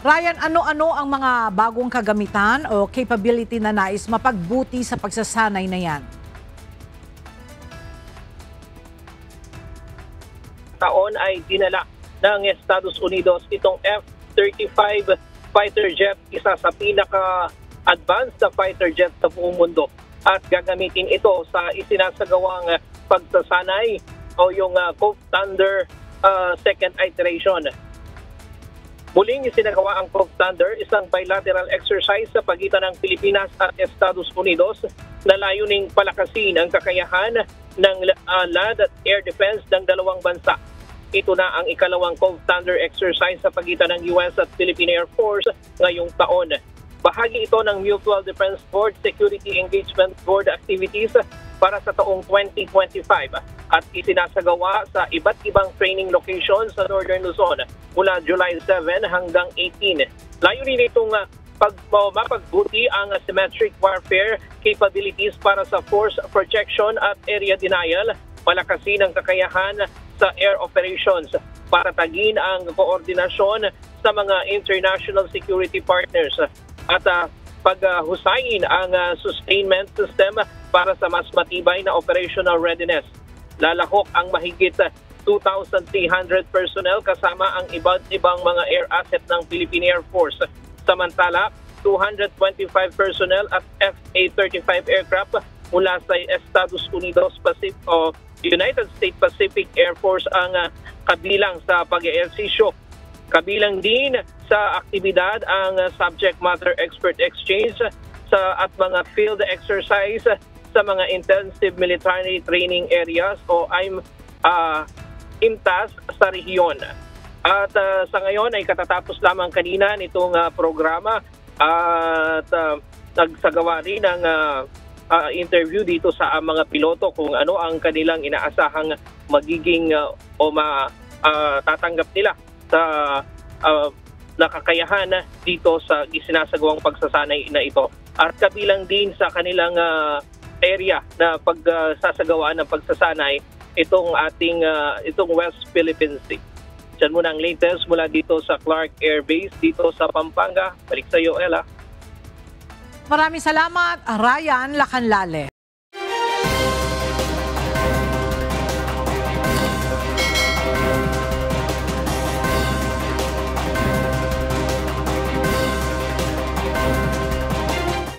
Ryan, ano-ano ang mga bagong kagamitan o capability na nais mapagbuti sa pagsasanay na yan? Taon ay dinala ng Estados Unidos itong F-35 fighter jet, isa sa pinaka-advanced na fighter jet sa buong mundo. At gagamitin ito sa isinasagawang pagsasanay o yung Cove Thunder second iteration. Muling isinagawa ang Cove Thunder, isang bilateral exercise sa pagitan ng Pilipinas at Estados Unidos na layuning palakasin ang kakayahan ng land at air defense ng dalawang bansa. Ito na ang ikalawang Cove Thunder exercise sa pagitan ng US at Philippine Air Force ngayong taon. Bahagi ito ng Mutual Defense Board Security Engagement Board activities para sa taong 2025 at isinasagawa sa iba't ibang training locations sa Northern Luzon mula July 7 hanggang 18. Layunin nitong mapagbuti ang asymmetric warfare capabilities para sa force projection at area denial, palakasin ang kakayahan sa air operations, patatagin ang koordinasyon sa mga international security partners at paghusayin ang sustainment system para sa mas matibay na operational readiness. Lalahok ang mahigit 2,300 personnel kasama ang iba't ibang mga air asset ng Philippine Air Force. Samantala, 225 personnel at FA-35 aircraft mula sa Estados Unidos Pacific o United States Pacific Air Force ang kabilang sa pag-eehersisyo. Kabilang din sa aktibidad ang subject matter expert exchange at mga field exercise sa mga intensive military training areas o IMTAS sa rehiyon. At sa ngayon ay katatapos lamang kanina nitong programa at nagsagawa rin ng interview dito sa mga piloto kung ano ang kanilang inaasahang magiging tatanggap nila sa nakakayahan dito sa isinasagawang pagsasanay na ito. At kabilang din sa kanilang area na pagsasagawa ng pagsasanay itong West Philippine Sea. Diyan muna ang latest mula dito sa Clark Air Base dito sa Pampanga. Balik sa iyo, Ella. Maraming salamat, Ryan Lacanlale.